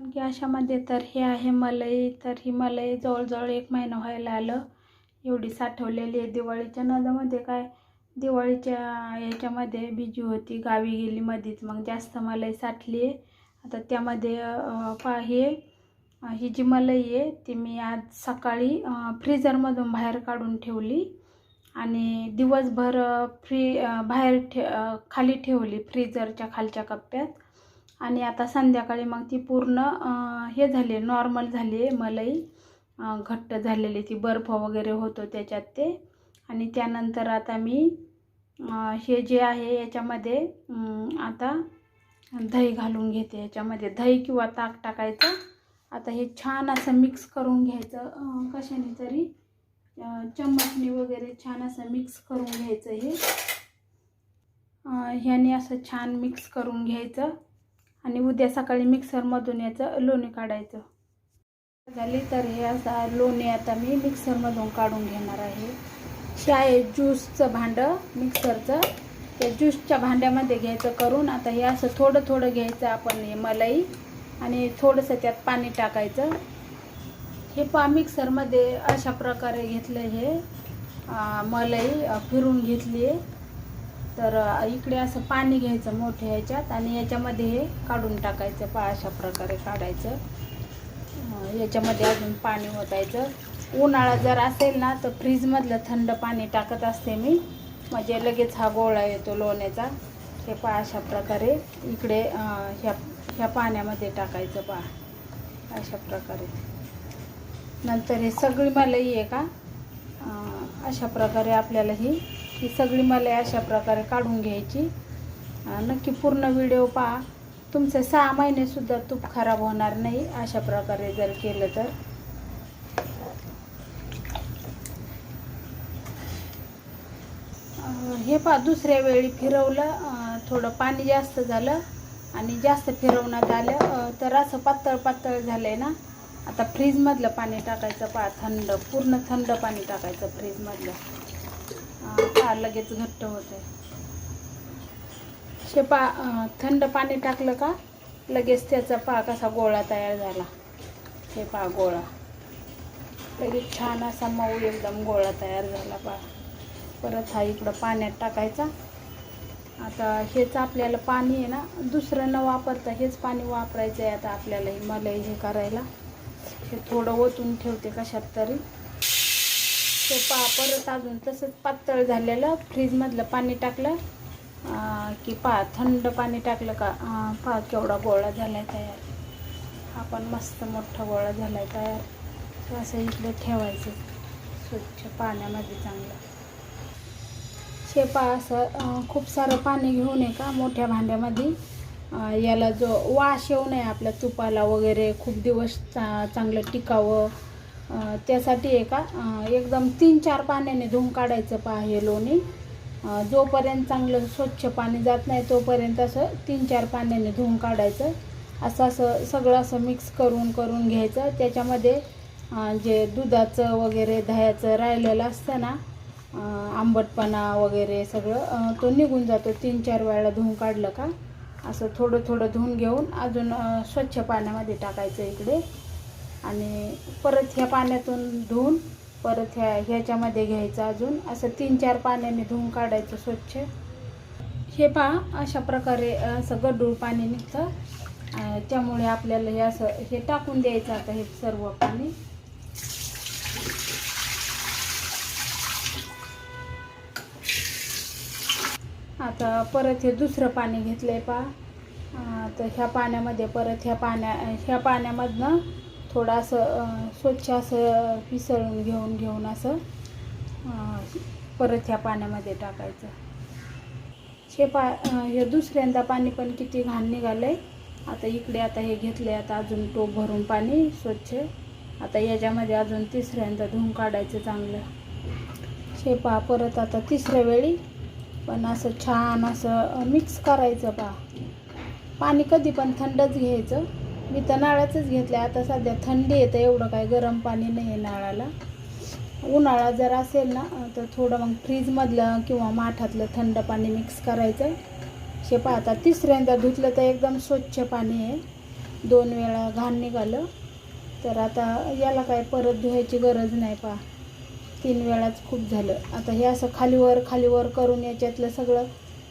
की अशामध्ये तर हे आहे मलाई. तर ही मलाई जवळजवळ 1 महिना व्हायला आलं. एवढी साठवलेली आहे. दिवाळीच्या नादामध्ये काय, दिवाळीच्या याच्यामध्ये बिजी होती, गावी गेली मध्येच, मग जास्त मलाई साठली आहे. आता त्यामध्ये ही जी मलाई आहे ती मी आज सकाळी फ्रीजरमधून बाहेर काढून ठेवली आणि दिवसभर बाहेर खाली ठेवली फ्रीजरच्या खालच्या कप्प्यात. आणि आता संध्याकाळी मग ती पूर्ण हे झाली, नॉर्मल झाली आहे मलाई, घट्ट झालेली, ती बर्फ वगैरे होतो त्याच्यात ते. आणि त्यानंतर आता मी हे जे आहे याच्यामध्ये आता दही घालून घेते. याच्यामध्ये दही किंवा ताक टाकायचं. आता हे छान असं मिक्स करून घ्यायचं, कशाने तरी चम्मचने वगैरे छान असं मिक्स करून घ्यायचं. ह्याने असं छान मिक्स करून घ्यायचं आणि उद्या सकाळी मिक्सरमधून याचं लोणी काढायचं. झाली तर हे असं लोणी आता मी मिक्सरमधून काढून घेणार आहे. हे आहे ज्यूसचं भांडं मिक्सरचं. त्या ज्यूसच्या भांड्यामध्ये घ्यायचं करून. आता हे असं थोडं थोडं घ्यायचं आपण हे मलाई आणि थोडंसं त्यात पाणी टाकायचं. हे मिक्सरमध्ये अशा प्रकारे घेतलं. हे मलाई फिरून घेतली आहे. तर इकडे असं पाणी घ्यायचं मोठ्या ह्याच्यात आणि याच्यामध्ये हे काढून टाकायचं. अशा प्रकारे काढायचं. याच्यामध्ये अजून पाणी ओतायचं. उन्हाळा जर असेल ना तर फ्रीजमधलं थंड पाणी टाकत असते मी, म्हणजे लगेच हा गोळा येतो लोण्याचा. हे अशा प्रकारे इकडे ह्या पाण्यामध्ये टाकायचं अशा प्रकारे. नंतर हे सगळी मलाई आहे का अशा प्रकारे आपल्याला ही सगळी मलाई अशा प्रकारे काढून घ्यायची. नक्की पूर्ण व्हिडिओ पहा. तुमचे 6 महिनेसुद्धा तूप खराब होणार नाही अशा प्रकारे जर केलं तर. हे दुसऱ्या वेळी फिरवलं, थोडं पाणी जास्त झालं आणि जास्त फिरवण्यात आलं तर असं पातळ पातळ झालंय ना. आता फ्रीजमधलं पाणी टाकायचं. थंड, पूर्ण थंड पाणी टाकायचं फ्रीजमधलं. लगेच घट्ट होतं. थंड पाणी टाकलं का लगेच त्याचा कसा गोळा तयार झाला. हे गोळा लगेच छान असा मऊ एकदम गोळा तयार झाला. परत हा इकडं पाण्यात टाकायचा. आता हेच आपल्याला पाणी आहे ना, दुसरं न वापरता हेच पाणी वापरायचं आहे आता आपल्याला ही मलाई हे करायला. हे थोडं ओतून ठेवते कशात तरी. ते परत अजून तसंच पातळ झालेलं फ्रीजमधलं पाणी टाकलं की थंड पाणी टाकलं का केवढा गोळा झालाय तयार. हा पण मस्त मोठा गोळा झालाय तयार. असं इकडे ठेवायचं स्वच्छ पाण्यामध्ये चांगलं. हे असं खूप सारं पाणी घेऊन आहे का मोठ्या भांड्यामध्ये. याला जो वास येऊ नये आपल्या तुपाला वगैरे, खूप दिवस चांगलं टिकावं त्यासाठी आहे का एकदम 3-4 पाण्याने धुवून काढायचं. हे लोणी जोपर्यंत चांगलं स्वच्छ पाणी जात नाही तोपर्यंत असं 3-4 पाण्याने धुवून काढायचं. असं सगळं असं मिक्स करून घ्यायचं. त्याच्यामध्ये जे दुधाचं वगैरे दह्याचं राहिलेलं असतं ना, आंबटपणा वगैरे सगळं तो निघून जातो 3-4 वेळा धुवून काढलं का. असं थोडं थोडं धुवून घेऊन अजून स्वच्छ पाण्यामध्ये टाकायचं इकडे. आणि परत ह्या पाण्यातून धुवून परत ह्याच्यामध्ये घ्यायचं. अजून असं 3-4 पाण्याने धुवून काढायचं स्वच्छ. हे अशा प्रकारे असं गढूळ पाणी निघतं. त्यामुळे आपल्याला हे असं हे टाकून द्यायचं. आता हे सर्व पाणी आता परत हे दुसरं पाणी घेतलंय तर ह्या पाण्यामध्ये परत ह्या पाण्यामधनं थोडं असं स्वच्छ असं पिसळून घेऊन असं परत ह्या पाण्यामध्ये टाकायचं. हे दुसऱ्यांदा पाणी पण किती घाण निघालंय. आता इकडे आता हे घेतले. आता अजून टोप भरून पाणी स्वच्छ. आता याच्यामध्ये अजून तिसऱ्यांदा धुवून काढायचं चांगलं. परत आता तिसऱ्या वेळी पण असं छान असं मिक्स करायचं. पाणी कधी पण थंडच घ्यायचं. मी तर नारळाचंच घेतलं. आता सध्या थंडी येतं, एवढं काय गरम पाणी नाही आहे नारळाला. उन्हाळा जर असेल ना तर थोडं मग फ्रीजमधलं किंवा माठातलं थंड पाणी मिक्स करायचं. आता तिसऱ्यांदा धुतलं तर एकदम स्वच्छ पाणी आहे. 2 वेळा घाण निघालं. तर आता याला काय परत धुवायची गरज नाही पहा, 3 वेळाच खूप झालं. आता हे असं खालीवर करून याच्यातलं सगळं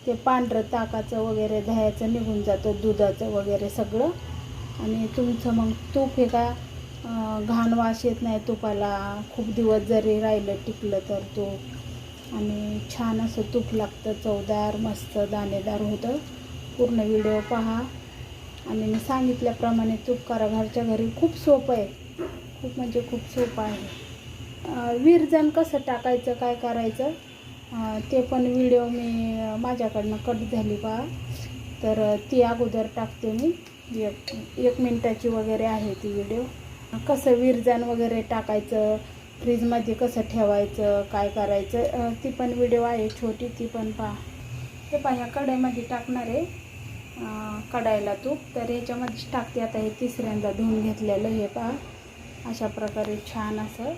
ते पांढरं ताकाचं वगैरे दह्याचं निघून जातं, दुधाचं वगैरे सगळं. आणि तुमचं मग तूप हे का घाण वास येत नाही तुपाला, खूप दिवस जरी राहिलं टिकलं तर तूप. आणि छान असं तूप लागतं, चवदार मस्त दाणेदार होतं. पूर्ण व्हिडिओ पहा. आणि मी सांगितल्याप्रमाणे तूप करा घरच्या घरी. खूप सोपं आहे, खूप म्हणजे खूप सोपं आहे. विरजण कसं टाकायचं, काय करायचं ते पण व्हिडिओ मी माझ्याकडनं कट झाली पहा, तर ती अगोदर टाकते मी. 1 मिनिटाची वगैरे आहे ती व्हिडिओ. कसं विरजण वगैरे टाकायचं, फ्रीजमध्ये कसं ठेवायचं, काय करायचं ती पण व्हिडिओ आहे छोटी, ती पण पहा. हे पहा, ह्या कढईमध्ये टाकणार आहे कढायला तूप. तर ह्याच्यामध्येच टाकते आता. हे तिसऱ्यांदा धुवून घेतलेलं हे पहा, अशा प्रकारे छान असं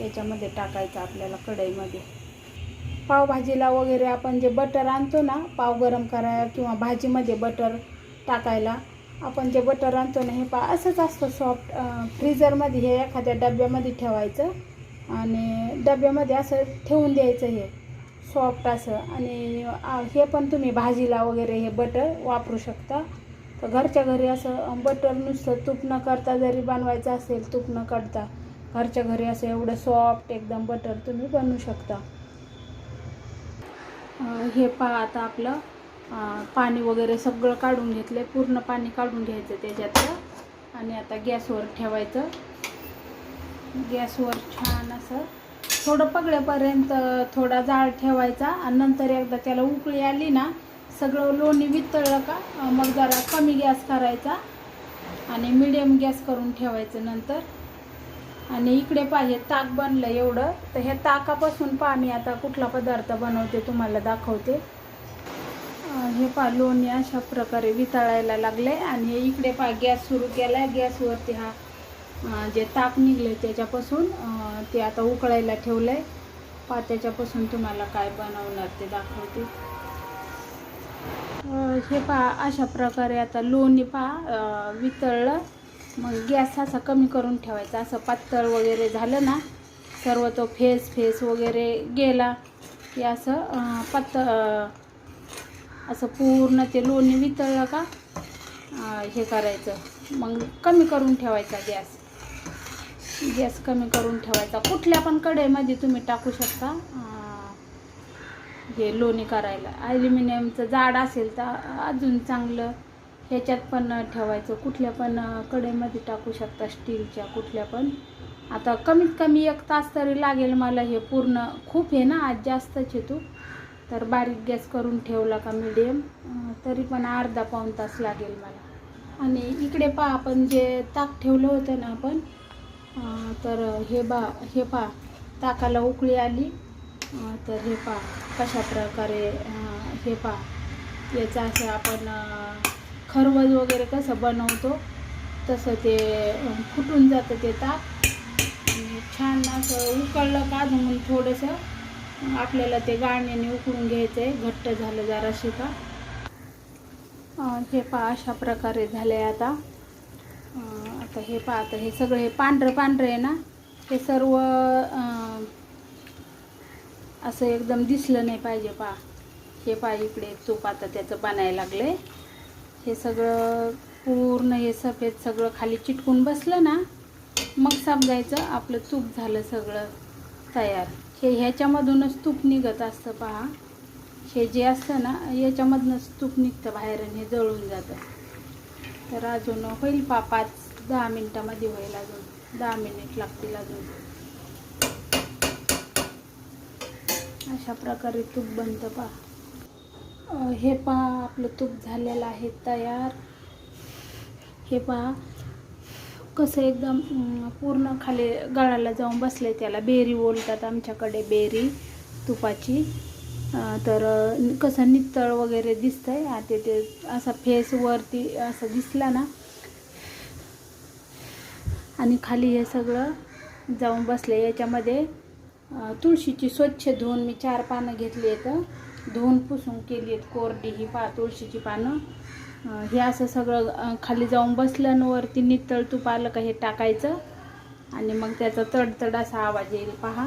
याच्यामध्ये टाकायचं आपल्याला कढईमध्ये. पावभाजीला वगैरे आपण जे बटर आणतो ना, पाव गरम करायला किंवा भाजीमध्ये बटर टाकायला आपण जे बटर आणतो ना, हे पहा असंच असतं सॉफ्ट. फ्रीजरमध्ये हे एखाद्या डब्यामध्ये ठेवायचं आणि डब्यामध्ये असं ठेवून द्यायचं हे सॉफ्ट असं. आणि हे पण तुम्ही भाजीला वगैरे हे बटर वापरू शकता. तर घरच्या घरी असं बटर नुसतं तूप न करता जरी बनवायचं असेल, तूप न करता घरच्या घरी असं एवढं सॉफ्ट एकदम बटर तुम्ही बनवू शकता. हे पहा, आता आपलं पाणी वगैरे सगळं काढून घेतलं, पूर्ण पाणी काढून घ्यायचं त्याच्यातलं. आणि आता गॅसवर ठेवायचं. गॅसवर छान असं थोडं पगळेपर्यंत थोडा जाळ ठेवायचा. आणि नंतर एकदा त्याला उकळी आली ना, सगळं लोणी वितळलं का मग जरा कमी गॅस करायचा आणि मिडियम गॅस करून ठेवायचं नंतर. आणि इकडे पाहिजे ताक बनलं एवढं. तर हे ताकापासून पहा मी आता कुठला पदार्थ बनवते तुम्हाला दाखवते. हे पहा, लोणी अशा प्रकारे वितळायला लागले. आणि हे इकडे पहा गॅस सुरू केला आहे. गॅसवरती हा जे ताक निघले त्याच्यापासून ते आता उकळायला ठेवलं आहे पहा. त्याच्यापासून तुम्हाला काय बनवणार ते दाखवते. हे पहा, अशा प्रकारे आता लोणी पहा वितळलं. मग गॅस असा कमी करून ठेवायचा. असं पातळ वगैरे झालं ना, सर्व तो फेस वगैरे गेला की असं पातळ असं पूर्ण ते लोणी वितळलं का हे करायचं. मग कमी करून ठेवायचा गॅस कमी करून ठेवायचा. कुठल्या पण कढईमध्ये तुम्ही टाकू शकता हे लोणी करायला. ॲल्युमिनियमचं जाड असेल तर अजून चांगलं. ह्याच्यात पण ठेवायचं, कुठल्या पण कढईमध्ये टाकू शकता, स्टीलच्या कुठल्या पण. आता कमीत कमी 1 तास तरी लागेल मला हे पूर्ण. खूप आहे ना आज, जास्तच आहे तूप. तर बारीक गॅस करून ठेवला का मीडियम, तरी पण अर्धा पाऊण तास लागेल मला. आणि इकडे पहा, आपण जे ताक ठेवलं होतं ना आपण, तर हे पहा ताकाला उकळी आली. तर हे पहा कशा प्रकारे हे पहा याचं असं आपण खरवज वगैरे कसं बनवतो तसं ते फुटून जातं ते ताक. आणि छान असं उकळलं का म्हणून थोडंसं आपल्याला ते गाळण्याने उकळून घ्यायचं आहे. घट्ट झालं जराशी का. हे पहा अशा प्रकारे झाले आता. आता हे पहा, आता हे सगळं हे पांढरं आहे ना, हे सर्व असं एकदम दिसलं नाही पाहिजे पहा. हे पहा इकडे तूप आता त्याचं बनायला लागले. हे सगळं पूर्ण हे सफेद सगळं खाली चिटकून बसलं ना, मग समजायचं आपलं तूप झालं सगळं तयार. ह्याच्यामधूनच तूप निघत असतं पहा. हे जे असतं ना, याच्यामधूनच तूप निघतं बाहेर आणि हे जळून जातं. तर अजून होईल पहा 5-10 मिनटामध्ये होईल. अजून 10 मिनिट लागतील अजून. अशा प्रकारे तूप बनतं पहा. हे पहा आपलं तूप झालेलं आहे तयार. हे पहा कसं एकदम पूर्ण खाली गळाला जाऊन बसले. त्याला बेरी बोलतात आमच्याकडे, बेरी तुपाची. तर कसं नितळ वगैरे दिसतंय. आता ते असा फेस वरती असं दिसला ना, आणि खाली हे सगळं जाऊन बसले. याच्यामध्ये तुळशीची स्वच्छ धुवून मी 4 पानं घेतली आहेत, धुवून पुसून केली आहेत कोरडी. ही पहा तुळशीची पानं. हे असं सगळं खाली जाऊन बसलं आणि वरती नितळ तूप आलं का हे टाकायचं आणि मग त्याचा तडतड असा आवाज येईल पहा.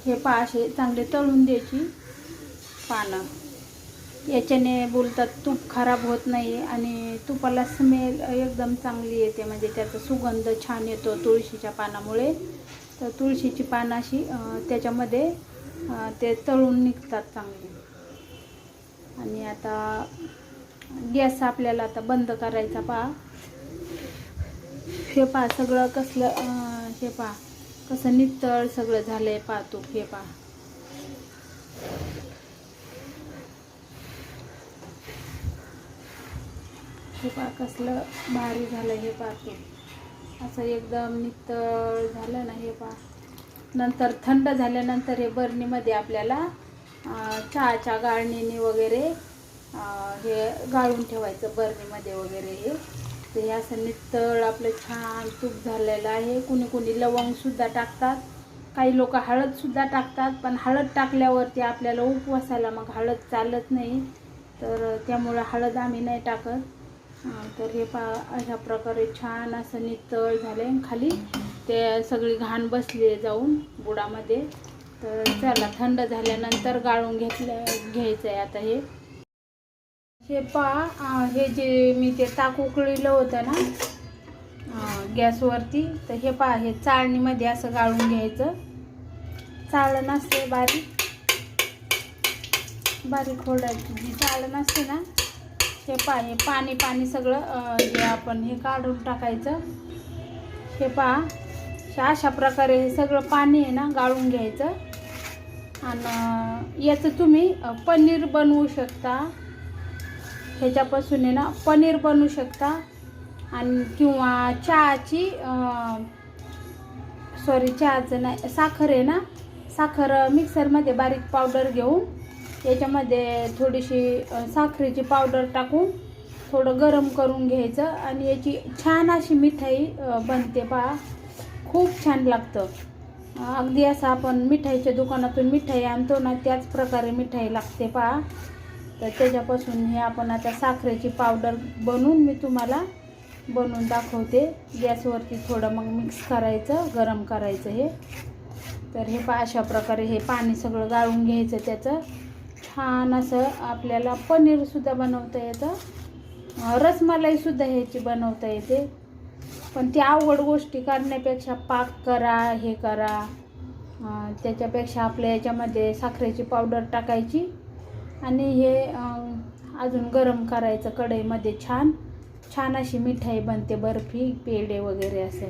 हे पहा असे चांगले तळून द्यायची पानं. याच्याने बोलतात तूप खराब होत नाही आणि तुपाला स्मेल एकदम चांगली येते, म्हणजे त्याचा सुगंध छान येतो तुळशीच्या पानामुळे. तर तुळशीची पानं अशी त्याच्यामध्ये ते तळून निघतात चांगली. आणि आता गॅस आपल्याला आता बंद करायचा पहा. हे पहा सगळं कसलं हे पहा कसं नितळ सगळं झालंय पहा तूप. हे पहा हे पहा कसलं भारी झालं हे पहा तूप. असं एकदम नितळ झालं ना हे पहा. नंतर थंड झाल्यानंतर हे बरणीमध्ये आपल्याला चहाच्या गाळणीने वगैरे हे गाळून ठेवायचं बरणीमध्ये वगैरे. हे असं नितळ आपलं छान तूप झालेलं आहे. कुणी लवंगसुद्धा टाकतात, काही लोक हळदसुद्धा टाकतात, पण हळद टाकल्यावरती आपल्याला उपवासाला मग हळद चालत नाही, तर त्यामुळं हळद आम्ही नाही टाकत. तर हे अशा प्रकारे छान असं नितळ झाले. खाली ते सगळी घाण बसली जाऊन बुडामध्ये. तर चला थंड झाल्यानंतर गाळून घ्यायचं आहे आता. हे पहा हे जे मी ते ताक उकळलं होतं ना गॅसवरती, तर हे पहा हे चाळणीमध्ये असं गाळून घ्यायचं. चाळण असते बारीक खोडायची जी चाळण असते ना, हे पहा हे पाणी सगळं जे आपण हे काढून टाकायचं. हे पहा अशा प्रकारे हे सगळं पाणी आहे ना गाळून घ्यायचं. आणि याचं तुम्ही पनीर बनवू शकता. ह्याच्यापासून आहे ना पनीर बनवू शकता. आणि किंवा चहाचं नाही, साखर आहे ना, साखर मिक्सरमध्ये बारीक पावडर घेऊन याच्यामध्ये थोडीशी साखरेची पावडर टाकून थोडं गरम करून घ्यायचं आणि याची छान अशी मिठाई बनते पहा. खूप छान लागतं. अगदी असं आपण मिठाईच्या दुकानातून मिठाई आणतो ना त्याच प्रकारे मिठाई लागते पहा. तर त्याच्यापासून हे आपण आता साखरेची पावडर बनवून मी तुम्हाला बनवून दाखवते. गॅसवरती थोडं मग मिक्स करायचं, गरम करायचं हे. तर हे पहा अशा प्रकारे हे पाणी सगळं गाळून घ्यायचं. त्याचं छान असं आपल्याला पनीरसुद्धा बनवता येतं, रसमलाईसुद्धा ह्याची बनवता येते. पण ती अवघड गोष्टी करण्यापेक्षा पाक करा, हे करा, त्याच्यापेक्षा आपल्या याच्यामध्ये साखरेची पावडर टाकायची आणि हे अजून गरम करायचं कढईमध्ये. छान अशी मिठाई बनते, बर्फी, पेढे वगैरे असं.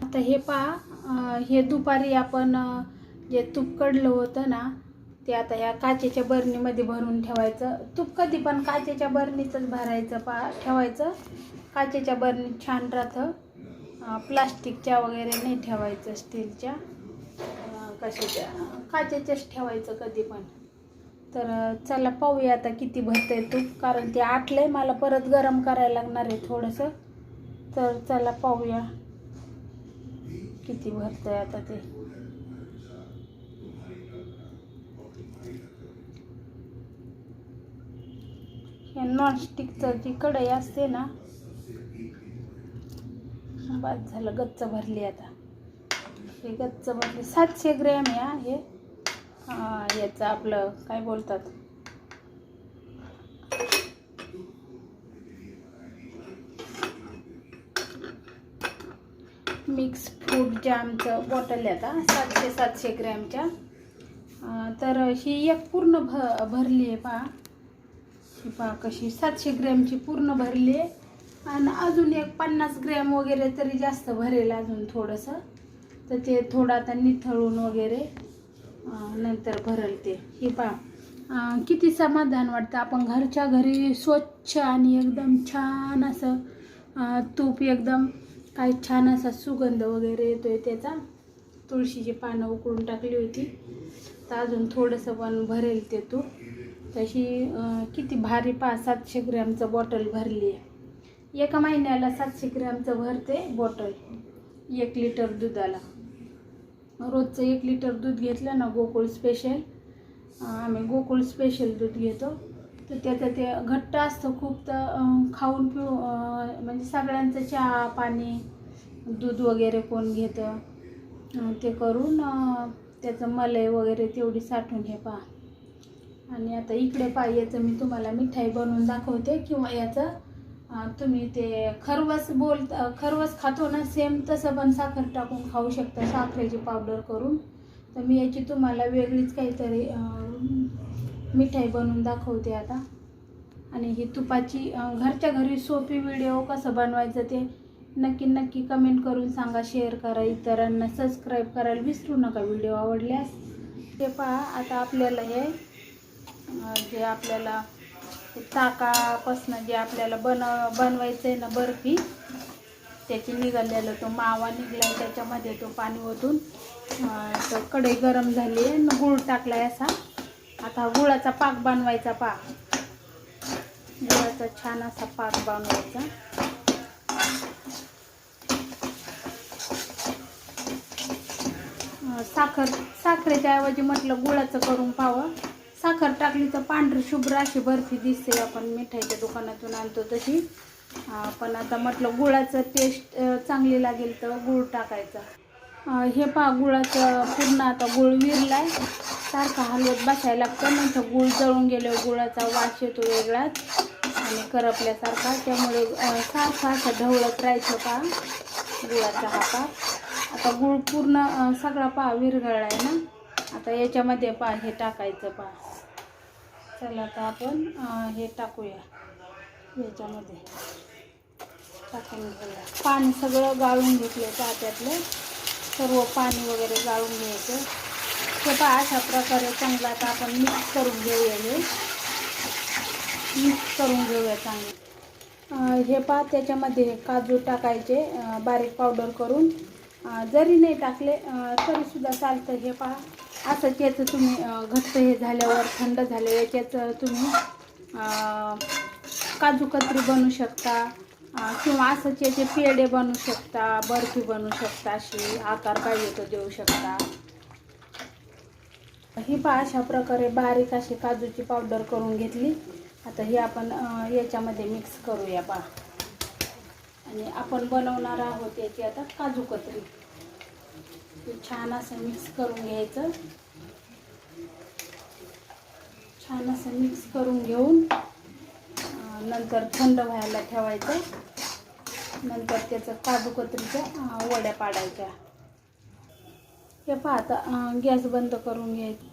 आता हे पहा हे दुपारी आपण जे तूप कडलं होतं ना ते आता ह्या काचेच्या बरणीमध्ये भरून ठेवायचं. तूप कधी पण काचेच्या बरणीतच भरायचं ठेवायचं. काचेच्या बरणीत छान राहतं, प्लास्टिकच्या वगैरे नाही ठेवायचं, स्टीलच्या कशाच्या काचेच्याच ठेवायचं कधी पण. तर चला पाहूया आता किती भरतंय तूप, कारण ते आटलंय, मला परत गरम करायला लागणार आहे थोडंसं. तर चला पाहूया किती भरतंय आता ते. हे नॉनस्टिकचं जी कढई असते ना, बस झालं, गच्च भरली आता. हे गच्च भरली. 700 ग्रॅम आहे हे याचं आपलं काय बोलतात मिक्स फ्रूट जॅमचं बॉटल आहे आता 700 ग्रॅमच्या. तर ही एक पूर्ण भरली आहे पहा. ही पहा कशी 700 ग्रॅमची पूर्ण भरली आहे. आणि अजून एक 50 ग्रॅम वगैरे तरी जास्त भरेल अजून थोडंसं. तर ते थोडं आता निथळून वगैरे नंतर भरेल ते. ही पहा किती समाधान वाटतं. आपण घरच्या घरी स्वच्छ आणि एकदम छान असं तूप, एकदम काय छान असा सुगंध वगैरे येतोय त्याचा. तुळशीची पानं उकळून टाकली होती, तर अजून थोडंसं पण भरेल ते तूप. तशी किती भारी पहा 700 ग्रॅमचं बॉटल भरली आहे. एका महिन्याला 700 ग्रॅमचं भरते बॉटल 1 लिटर दुधाला. रोजचं 1 लिटर दूध घेतलं ना गोकुळ स्पेशल, आम्ही गोकुळ स्पेशल दूध घेतो. तर त्याचं ते घट्ट असतं खूप, तर खाऊन पिऊ म्हणजे सगळ्यांचं चहा पाणी दूध वगैरे कोण घेतं ते करून त्याचं मलई वगैरे तेवढी साठवून हे पहा. आणि आता इकडे पहा, याचं मी तुम्हाला मिठाई बनवून दाखवते. किंवा याचं तुम्ही ते खरवस खातो ना, सेम तसं पण साखर टाकून खाऊ शकता, साखरेची पावडर करून. तर मी याची तुम्हाला वेगळीच काहीतरी मिठाई बनवून दाखवते आता. आणि ही तुपाची घरच्या घरी सोपी व्हिडिओ कसं बनवायचं ते नक्की कमेंट करून सांगा, शेअर करा, इतरांना सबस्क्राईब करायला विसरू नका व्हिडिओ आवडल्यास. ते पहा, आता आपल्याला हे जे आपल्याला ताकापासनं जे आपल्याला बनवायचं आहे ना बर्फी, त्याची निघालेलं तो मावा निघला आहे, त्याच्यामध्ये तो पाणी ओतून तर कढई गरम झाली आहे, गूळ टाकला आहे असा. आता गुळाचा पाक बनवायचा पहा. गुळाचा छान असा पाक बनवायचा. साखरेच्या ऐवजी म्हटलं गुळाचं करून पाहावं. साखर टाकली तर पांढरी शुभ्र अशी बर्फी दिसते, आपण मिठाईच्या दुकानातून आणतो तशी. पण आता म्हटलं गुळाचं टेस्ट चांगली लागेल तर गुळ टाकायचा. हे पहा, गुळाचं पूर्ण आता गुळ विरलाय. सारखा हलवत बसायला लागतं, नंतर गुळ जळून गेल्यावर गुळाचा वास येतो वेगळाच आणि करपल्यासारखा. त्यामुळे सारखा असं ढवळत राहायचं पहा गुळाचा हा पाक. आता गुळ पूर्ण सगळा पहा विरघळला आहे ना. आता याच्यामध्ये पहा हे टाकायचं पहा. चला आता आपण हे टाकूया, याच्यामध्ये टाकून घेऊया. पाणी सगळं गाळून घेतलं पहा, त्यातलं सर्व पाणी वगैरे गाळून घ्यायचं. हे पहा, अशा प्रकारे चांगलं आता आपण मिक्स करून घेऊया. मिक्स करून घेऊया चांगलं. हे पहा, त्याच्यामध्ये काजू टाकायचे बारीक पावडर करून. जरी नाही टाकले तरीसुद्धा चालतं. हे पहा, असंच याचं तुम्ही घट्ट हे झाल्यावर थंड झाल्यावर याच्याचं तुम्ही काजू कतरी बनवू शकता, किंवा असंच याचे पेढे बनवू शकता, बर्फी बनवू शकता, अशी आकार पाहिजे तो देऊ शकता. ही पहा, अशा प्रकारे बारीक अशी काजूची पावडर करून घेतली. आता ही आपण याच्यामध्ये मिक्स करूया पहा. आणि आपण बनवणार आहोत याची आता काजू कतरी. छान असं मिक्स करून घ्यायचं. छान असं मिक्स करून घेऊन नंतर थंड व्हायला ठेवायचं. नंतर त्याचं काजू कतरीच्या वड्या पाडायच्या. हे पहा, आता गॅस बंद करून घ्यायचं.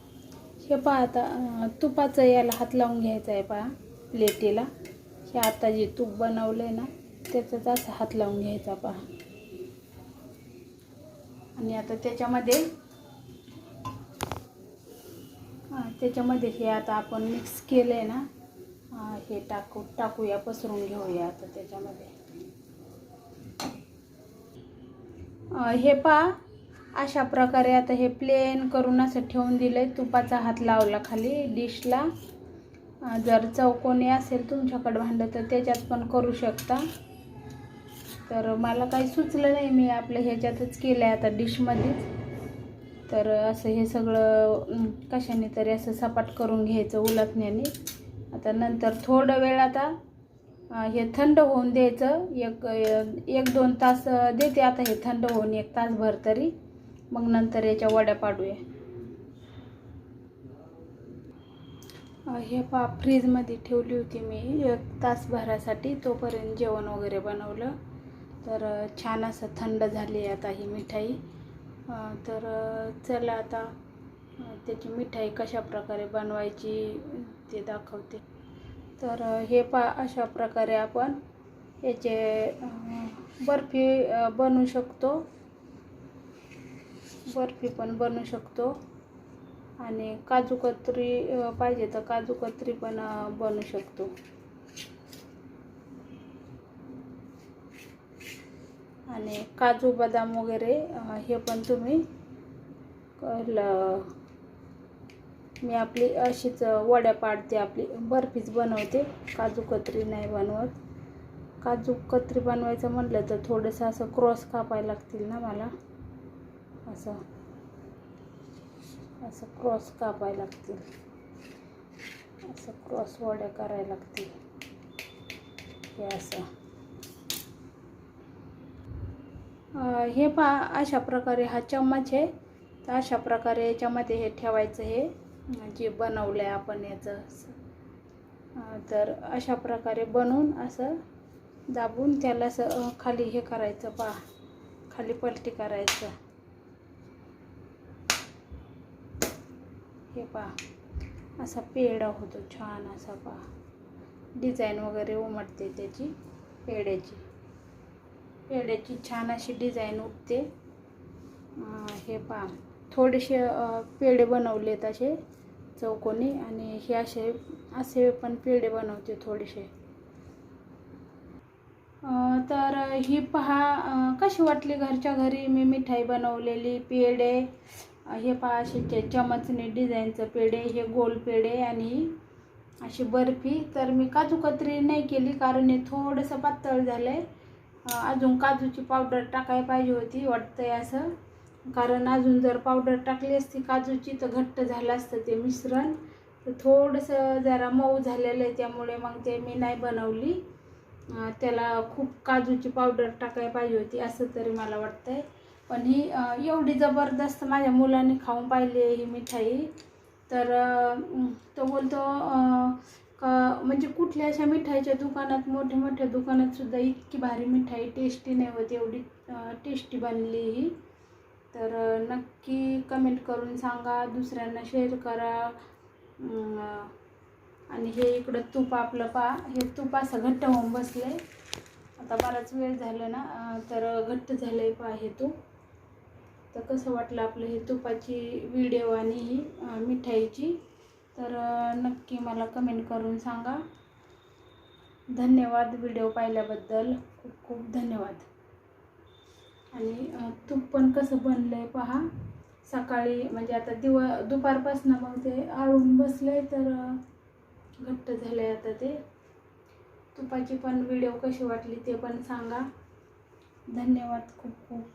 हे पहा, आता तुपाचं याला हात लावून घ्यायचा आहे पहा प्लेटीला. हे आता जे तूप बनवलं आहे ना त्याचाच असा हात लावून घ्यायचा पहा. आणि आता त्याच्यामध्ये हे आता आपण मिक्स केलं आहे ना, हे टाकूया, पसरून घेऊया आता त्याच्यामध्ये. हे पहा, अशा प्रकारे आता हे प्लेन करून असं ठेवून दिलं आहे. तुपाचा हात लावला खाली डिशला. जर चौकोनी असेल तुमच्याकडे भांडं तर त्याच्यात पण करू शकता. तर मला काही सुचलं नाही, मी आपलं ह्याच्यातच केलं आहे आता डिशमध्येच. तर असं हे सगळं कशाने तरी असं सपाट करून घ्यायचं उलटण्याने. आता नंतर थोडं वेळ आता हे थंड होऊन द्यायचं. एक 2 तास देते आता हे थंड होऊन, 1 तासभर तरी. मग नंतर याच्या वड्या पाडूया. हे पहा, फ्रीजमध्ये ठेवली होती मी 1 तासभरासाठी. तोपर्यंत जेवण वगैरे बनवलं. तर छान असं थंड झाली आता ही मिठाई. तर चला आता त्याची मिठाई कशा प्रकारे बनवायची ते दाखवते. तर हे पहा, अशा प्रकारे आपण याचे बर्फी बनवू शकतो. बर्फी पण बनवू शकतो. आणि काजू कतरी पाहिजे तर काजू कतरी पण बनवू शकतो. आणि काजू बदाम वगैरे हे पण तुम्ही मी आपली अशीच वड्या पाडते, आपली बर्फीच बनवते, काजू कतरी नाही बनवत. काजू कतरी बनवायचं म्हटलं तर थोडंसं असं क्रॉस कापायला लागतील ना मला. असं क्रॉस कापायला लागतील. असं क्रॉस वड्या करायला लागते हे असं. हे पहा अशा प्रकारे हा चम्मच आहे, तर अशा प्रकारे याच्यामध्ये हे ठेवायचं, हे जे बनवलं आहे आपण याचं. तर अशा प्रकारे बनवून असं दाबून त्याला असं खाली हे करायचं पहा, खाली पलटी करायचं. हे पहा असा पेढा होतो छान असा पहा, डिझाईन वगैरे उमटते त्याची, पेढ्याची छान अशी डिझाईन उठते. हे पहा थोडेसे पेढे बनवलेत असे चौकोनी, आणि हे असे पण पेढे बनवते थोडेसे. तर ही पहा कशी वाटली घरच्या घरी मी मिठाई बनवलेली पेढे. हे पहा असे चमचने डिझाईनचं पेढे, हे गोल पेढे आणि अशी बर्फी. तर मी काजू कतरी नाही केली कारण हे थोडंसं पातळ झालं आहे, अजून काजूची पावडर टाकायला पाहिजे होती वाटतंय असं, कारण अजून जर पावडर टाकली असती काजूची तर घट्ट झालं असतं ते मिश्रण. तर थोडंसं जरा मऊ झालेलं आहे त्यामुळे मग ते मी नाही बनवली. त्याला खूप काजूची पावडर टाकायला पाहिजे होती असं तरी मला वाटतंय. पण ही एवढी जबरदस्त माझ्या मुलाने खाऊन पाहिली ही मिठाई, तर तो बोलतो म्हणजे कुठल्या अशा मिठाईच्या दुकानात, मोठ्या मोठ्या दुकानात सुद्धा इतकी भारी मिठाई टेस्टी नाही होत, एवढी टेस्टी बनली ही. तर नक्की कमेंट करून सांगा, दुसऱ्यांना शेअर करा. आणि हे इकडं तूप आपलं पहा, हे तूप असं घट्ट होऊन बसले, आता बराच वेळ झालं ना, तर घट्ट झालंय पहा हे तूप. तर कसं वाटलं आपलं हे तुपाची व्हिडिओ आणि ही मिठाईची, तर नक्की मला कमेंट करून सांगा. धन्यवाद व्हिडिओ पाहिल्याबद्दल, खूप खूप धन्यवाद. आणि तूप पण कसं बनलंय पहा, सकाळी म्हणजे आता दुपारपासून मग ते आळून बसले, तर घट्ट झाले आता ते. तुपाची पण व्हिडिओ कशी वाटली ते पण सांगा. धन्यवाद खूप खूप.